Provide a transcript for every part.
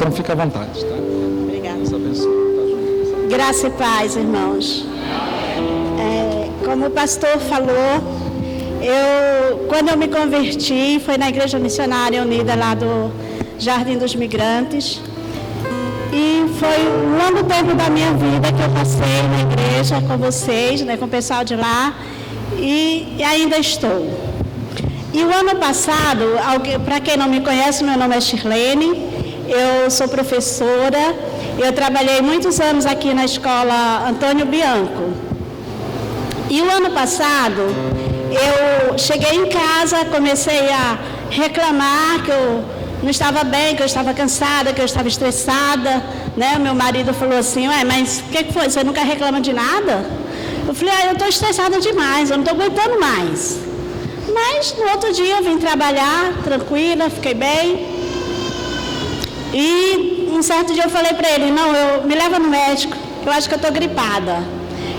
Então fica à vontade, tá? Obrigada. Deus abençoe. Graça e paz, irmãos. Como o pastor falou, quando eu me converti, foi na Igreja Missionária Unida lá do Jardim dos Migrantes. E foi um longo tempo da minha vida que eu passei na igreja com vocês, né, com o pessoal de lá, e ainda estou. E o ano passado, para quem não me conhece, meu nome é Shirlene, eu sou professora, eu trabalhei muitos anos aqui na escola Antônio Bianco. E o ano passado, eu cheguei em casa, comecei a reclamar que eu não estava bem, que eu estava cansada, que eu estava estressada, né? Meu marido falou assim, mas o que foi? Você nunca reclama de nada? Eu falei, eu estou estressada demais, eu não estou aguentando mais. Mas no outro dia eu vim trabalhar, tranquila, fiquei bem. E um certo dia eu falei para ele, me leva no médico, eu acho que eu estou gripada.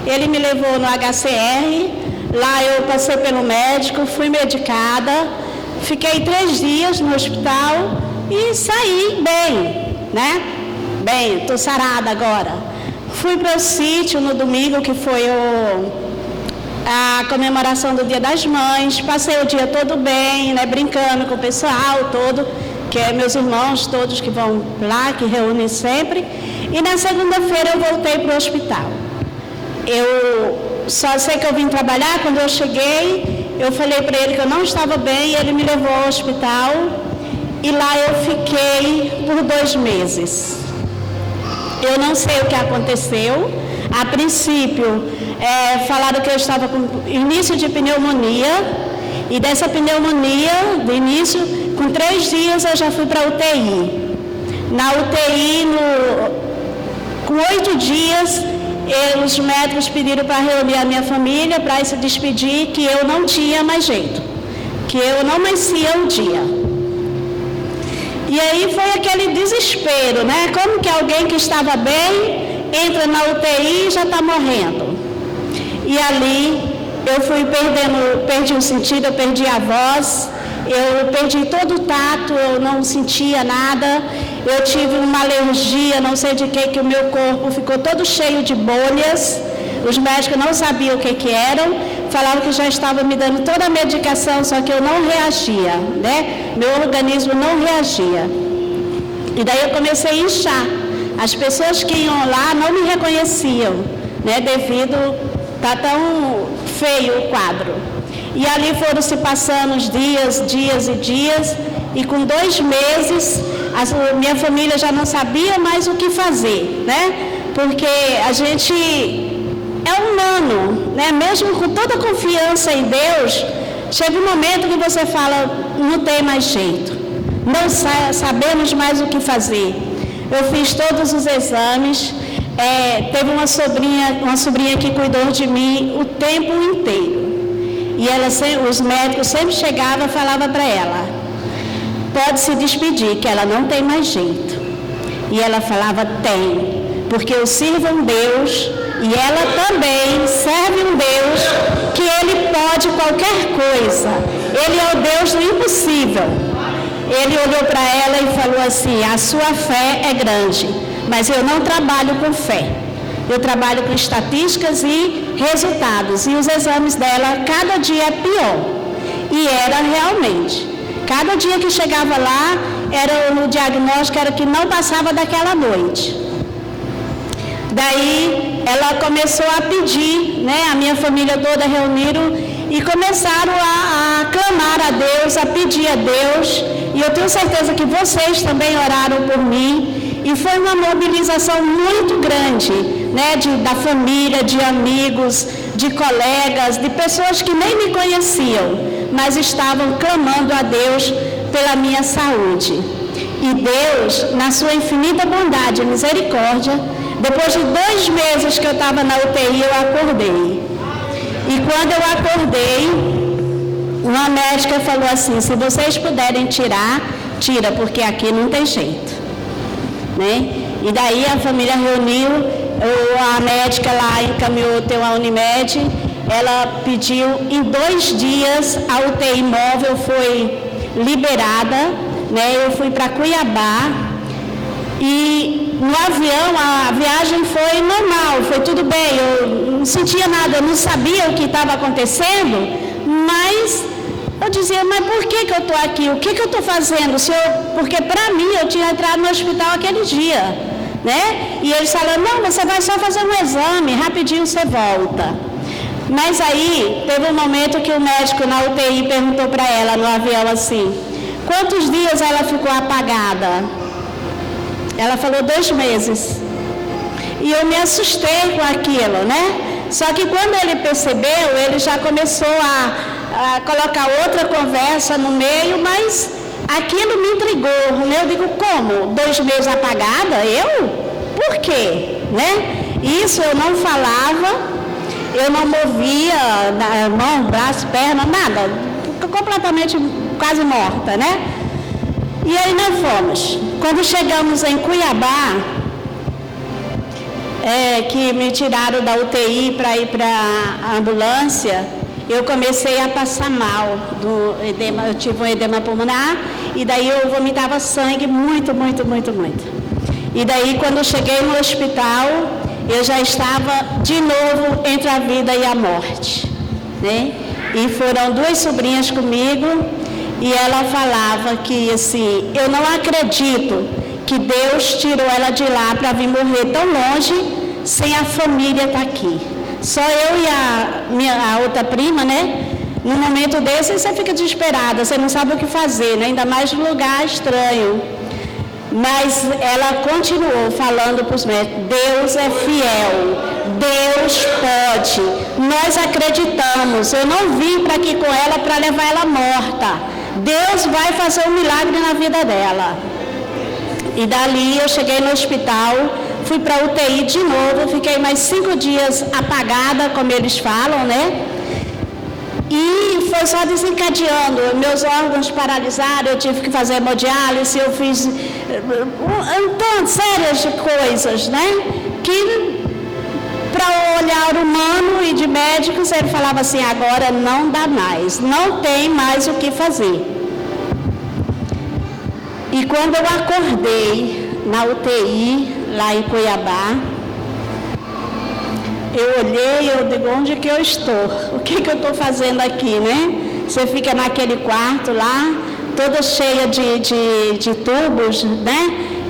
Ele me levou no HCR, lá eu passei pelo médico, fui medicada, fiquei 3 dias no hospital e saí bem, né? Bem, estou sarada agora. Fui para o sítio no domingo, que foi a comemoração do Dia das Mães. Passei o dia todo bem, né? Brincando com o pessoal todo, que é meus irmãos todos que vão lá, que reúnem sempre. E na segunda-feira eu voltei para o hospital. Eu só sei que eu vim trabalhar, quando eu cheguei, eu falei para ele que eu não estava bem, ele me levou ao hospital e lá eu fiquei por 2 meses. Eu não sei o que aconteceu. A princípio, falaram que eu estava com início de pneumonia e dessa pneumonia, do início, com 3 dias eu já fui para a UTI. Na UTI, com 8 dias, os médicos pediram para reunir a minha família para se despedir, que eu não tinha mais jeito, que eu não mais ia um dia. E aí foi aquele desespero, né? Como que alguém que estava bem entra na UTI e já está morrendo? E ali eu fui perdi o sentido, eu perdi a voz, eu perdi todo o tato, eu não sentia nada. Eu tive uma alergia, não sei de que o meu corpo ficou todo cheio de bolhas. Os médicos não sabiam o que eram, falavam que já estavam me dando toda a medicação, só que eu não reagia, né? Meu organismo não reagia. E daí eu comecei a inchar. As pessoas que iam lá não me reconheciam, né? Devido a tão feio o quadro. E ali foram se passando os dias e dias, e com 2 meses, minha família já não sabia mais o que fazer, né? Porque a gente é humano, né? Mesmo com toda a confiança em Deus, chega um momento que você fala, não tem mais jeito, não sabemos mais o que fazer. Eu fiz todos os exames, teve uma sobrinha que cuidou de mim o tempo inteiro. E os médicos sempre chegavam e falavam para ela, pode se despedir, que ela não tem mais jeito. E ela falava, tem, porque eu sirvo um Deus, e ela também serve um Deus, que Ele pode qualquer coisa. Ele é o Deus do impossível. Ele olhou para ela e falou assim, a sua fé é grande, mas eu não trabalho com fé. Eu trabalho com estatísticas e resultados. E os exames dela, cada dia é pior. E era realmente. Cada dia que chegava lá, o diagnóstico era que não passava daquela noite. Daí, ela começou a pedir, né? A minha família toda reuniram e começaram a clamar a Deus, a pedir a Deus. E eu tenho certeza que vocês também oraram por mim. E foi uma mobilização muito grande, né, da família, de amigos, de colegas, de pessoas que nem me conheciam, mas estavam clamando a Deus pela minha saúde. E Deus, na sua infinita bondade e misericórdia, depois de 2 meses que eu estava na UTI, eu acordei. E quando eu acordei, uma médica falou assim, se vocês puderem tirar, tira, porque aqui não tem jeito. Né? E daí a família reuniu, a médica lá encaminhou, tem uma Unimed, ela pediu, em 2 dias a UTI móvel foi liberada, né? Eu fui para Cuiabá, E no avião, a viagem foi normal, foi tudo bem, eu não sentia nada, eu não sabia o que estava acontecendo, mas eu dizia, mas por que eu estou aqui? O que eu estou fazendo? Porque para mim eu tinha entrado no hospital aquele dia, né? E eles falaram, não, você vai só fazer um exame, rapidinho você volta. Mas aí teve um momento que o médico na UTI perguntou para ela no avião assim, quantos dias ela ficou apagada? Ela falou 2 meses. E eu me assustei com aquilo, né? Só que quando ele percebeu, ele já começou a colocar outra conversa no meio, mas aquilo me intrigou, né? Eu digo, como? 2 meses apagada? Eu? Por quê? Né? Isso eu não falava, eu não movia mão, braço, perna, nada. Completamente quase morta, né? E aí nós fomos. Quando chegamos em Cuiabá, que me tiraram da UTI para ir para a ambulância, eu comecei a passar mal do edema, eu tive um edema pulmonar e daí eu vomitava sangue muito. E daí quando eu cheguei no hospital, eu já estava de novo entre a vida e a morte, né? E foram 2 sobrinhas comigo e ela falava que assim, eu não acredito que Deus tirou ela de lá para vir morrer tão longe sem a família estar aqui. Só eu e a outra prima, né? Num momento desse você fica desesperada, você não sabe o que fazer, né? Ainda mais num lugar estranho. Mas ela continuou falando para os médicos, Deus é fiel, Deus pode, nós acreditamos, eu não vim para aqui com ela para levar ela morta, Deus vai fazer um milagre na vida dela. E dali eu cheguei no hospital, fui para a UTI de novo, fiquei mais 5 dias apagada, como eles falam, né? E foi só desencadeando, meus órgãos paralisaram, eu tive que fazer hemodiálise, eu fiz tantas sérias coisas, né? Que para o olhar humano e de médicos, ele falava assim, agora não dá mais, não tem mais o que fazer. E quando eu acordei na UTI, lá em Cuiabá, eu olhei e eu digo, onde que eu estou? O que eu estou fazendo aqui, né? Você fica naquele quarto lá, toda cheia de tubos, né?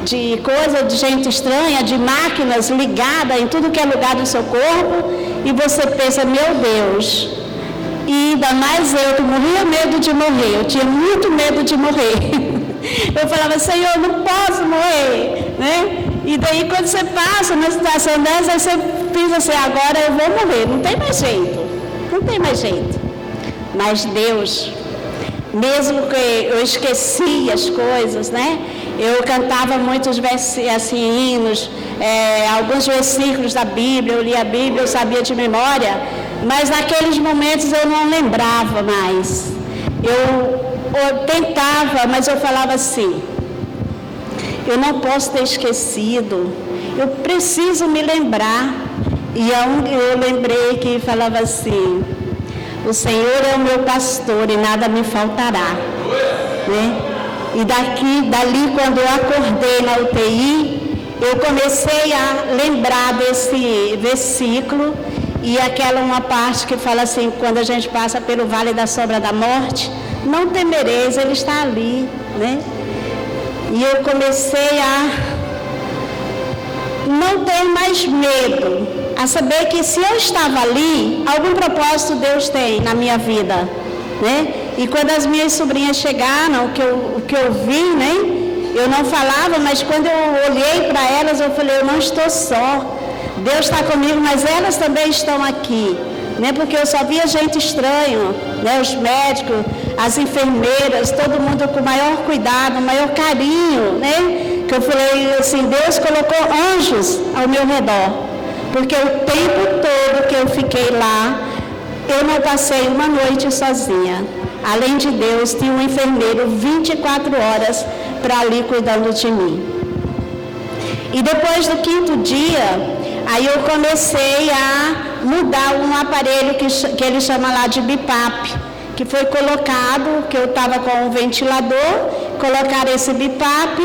De coisa, de gente estranha, de máquinas ligadas em tudo que é lugar do seu corpo, e você pensa, meu Deus, e ainda mais eu que morria medo de morrer, eu tinha muito medo de morrer. Eu falava, Senhor, não posso morrer, né? E daí quando você passa numa situação dessa, aí você pensa assim, agora eu vou morrer, não tem mais jeito, não tem mais jeito. Mas Deus, mesmo que eu esqueci as coisas, né? Eu cantava muitos assim, hinos, alguns versículos da Bíblia, eu lia a Bíblia, eu sabia de memória, mas naqueles momentos eu não lembrava mais. Eu tentava, mas eu falava assim, eu não posso ter esquecido, eu preciso me lembrar. E eu lembrei que falava assim, o Senhor é o meu pastor e nada me faltará, né? E dali quando eu acordei na UTI, eu comecei a lembrar desse versículo e aquela uma parte que fala assim, quando a gente passa pelo vale da sombra da morte, não temereis, ele está ali, né? E eu comecei a não ter mais medo, a saber que se eu estava ali, algum propósito Deus tem na minha vida, né? E quando as minhas sobrinhas chegaram, o que eu vi, né? Eu não falava, mas quando eu olhei para elas, eu falei, eu não estou só. Deus está comigo, mas elas também estão aqui, né? Porque eu só via gente estranha, né? Os médicos, as enfermeiras, todo mundo com maior cuidado, maior carinho, né? Que eu falei assim, Deus colocou anjos ao meu redor, porque o tempo todo que eu fiquei lá, eu não passei uma noite sozinha. Além de Deus, tinha um enfermeiro 24 horas para ali cuidando de mim. E depois do 5º dia, aí eu comecei a mudar um aparelho que ele chama lá de BiPAP, que foi colocado, que eu estava com um ventilador, colocaram esse BiPAP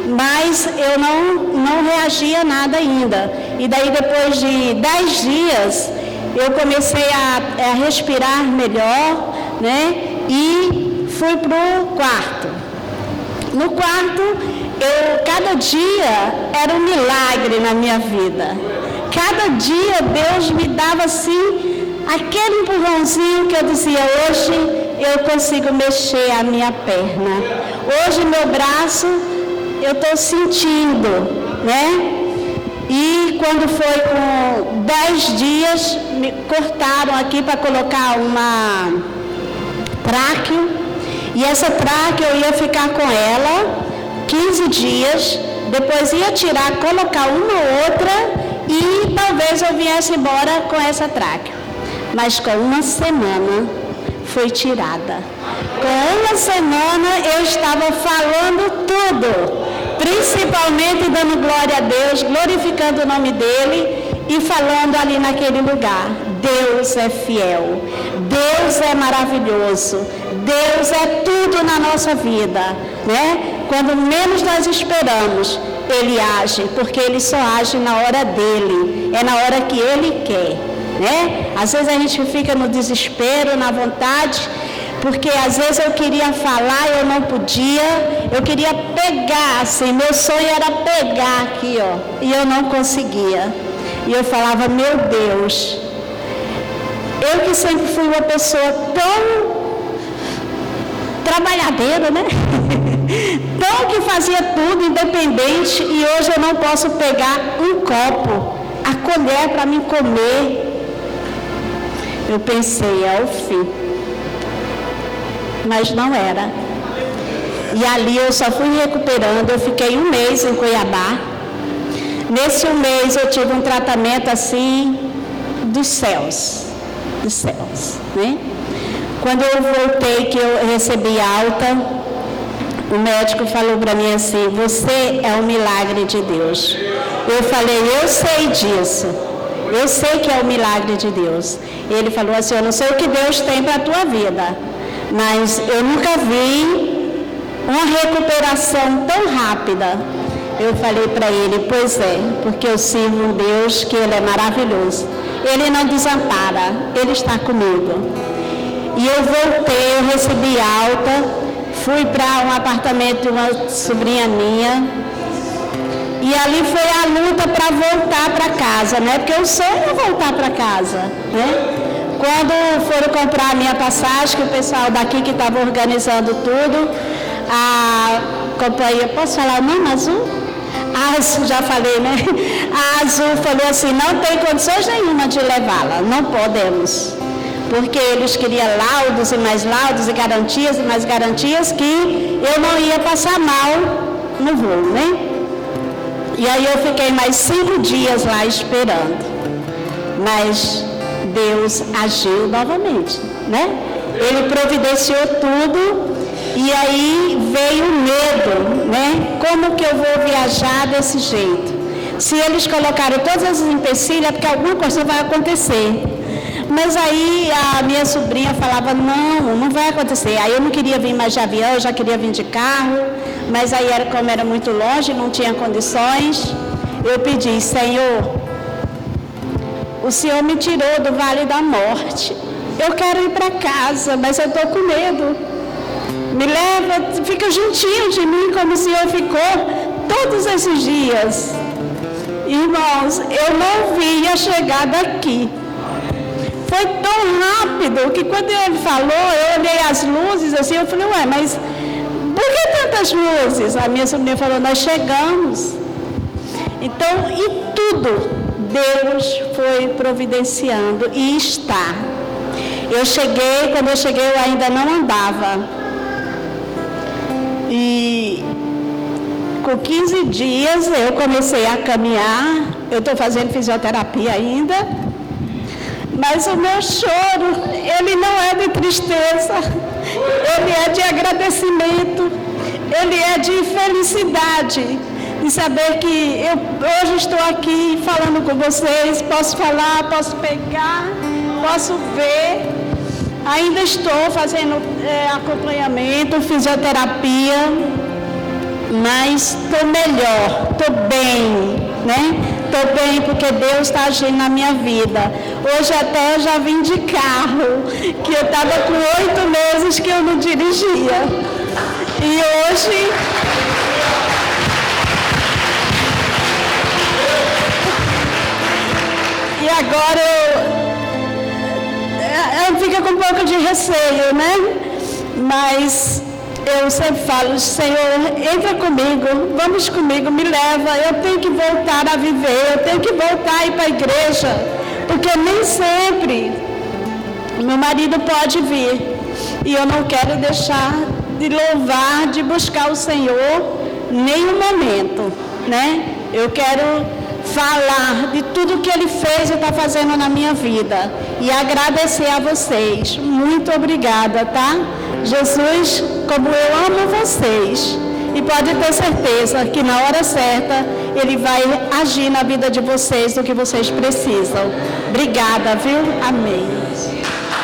mas eu não reagia a nada ainda. E daí depois de 10 dias, eu comecei a respirar melhor, né? E fui para o quarto. No quarto, cada dia era um milagre na minha vida. Cada dia Deus me dava assim, aquele empurrãozinho que eu dizia, hoje eu consigo mexer a minha perna. Hoje meu braço, eu estou sentindo, né? E quando foi com 10 dias, me cortaram aqui para colocar uma tráqueo. E essa tráqueo eu ia ficar com ela 15 dias, depois ia tirar, colocar uma outra e talvez eu viesse embora com essa tráqueo. Mas com uma semana foi tirada. Com uma semana eu estava falando tudo, principalmente dando glória a Deus, glorificando o nome dele e falando ali naquele lugar. Deus é fiel, Deus é maravilhoso, Deus é tudo na nossa vida, né? Quando menos nós esperamos, Ele age, porque Ele só age na hora dele, é na hora que Ele quer, né? Às vezes a gente fica no desespero, na vontade, porque às vezes eu queria falar e eu não podia, eu queria pegar, assim, meu sonho era pegar aqui, ó, e eu não conseguia. E eu falava, meu Deus, eu que sempre fui uma pessoa tão trabalhadeira, né? Tão que fazia tudo independente e hoje eu não posso pegar um copo, a colher para me comer. Eu pensei, é o fim. Mas não era. E ali eu só fui recuperando, eu fiquei 1 mês em Cuiabá. Nesse 1 mês eu tive um tratamento assim, dos céus, né? Quando eu voltei, que eu recebi alta, o médico falou para mim assim, você é um milagre de Deus. Eu falei, eu sei disso, eu sei que é um milagre de Deus. Ele falou assim, eu não sei o que Deus tem para a tua vida, mas eu nunca vi uma recuperação tão rápida. Eu falei para ele, pois é, porque eu sirvo um Deus que Ele é maravilhoso. Ele não desampara, Ele está comigo. E eu voltei, eu recebi alta, fui para um apartamento de uma sobrinha minha. E ali foi a luta para voltar para casa, né? Porque o sonho é voltar para casa, né? Quando foram comprar a minha passagem, que o pessoal daqui que estava organizando tudo, a companhia, posso falar o nome, Azul? A Azul, já falei, né? A Azul falou assim, não tem condições nenhuma de levá-la, não podemos. Porque eles queriam laudos e mais laudos e mais garantias que eu não ia passar mal no voo, né? E aí eu fiquei mais 5 dias lá esperando. Mas Deus agiu novamente, né? Ele providenciou tudo e aí veio o medo, né? Como que eu vou viajar desse jeito? Se eles colocaram todas as empecilhas, é porque alguma coisa vai acontecer. Mas aí a minha sobrinha falava, não vai acontecer. Aí eu não queria vir mais de avião, eu já queria vir de carro, mas aí como era muito longe, não tinha condições. Eu pedi, Senhor, o Senhor me tirou do vale da morte. Eu quero ir para casa, mas eu estou com medo. Me leva, fica juntinho de mim como o Senhor ficou todos esses dias. Irmãos, eu não via chegar daqui. Foi tão rápido que quando ele falou, eu olhei as luzes assim, eu falei, ué, mas por que tantas luzes? A minha sobrinha falou, nós chegamos. Então, e tudo Deus foi providenciando e está. Quando eu cheguei eu ainda não andava. E com 15 dias eu comecei a caminhar, eu estou fazendo fisioterapia ainda. Mas o meu choro, ele não é de tristeza, ele é de agradecimento, ele é de felicidade, de saber que eu hoje estou aqui falando com vocês, posso falar, posso pegar, posso ver, ainda estou fazendo acompanhamento, fisioterapia, mas estou melhor, estou bem, né? Estou bem porque Deus está agindo na minha vida. Hoje até eu já vim de carro, que eu estava com 8 meses que eu não dirigia. E hoje... E agora eu fico com um pouco de receio, né? Mas eu sempre falo, Senhor, entra comigo, vamos comigo, me leva. Eu tenho que voltar a viver, eu tenho que voltar a ir para a igreja, porque nem sempre meu marido pode vir. E eu não quero deixar de louvar, de buscar o Senhor nenhum momento, né? Eu quero falar de tudo que Ele fez e está fazendo na minha vida. E agradecer a vocês. Muito obrigada, tá? Jesus, como eu amo vocês. E pode ter certeza que na hora certa Ele vai agir na vida de vocês do que vocês precisam. Obrigada, viu? Amém.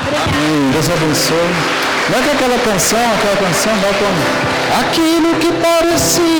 Obrigada. Amém. Deus abençoe. Não é que aquela canção vai como aquilo que parecia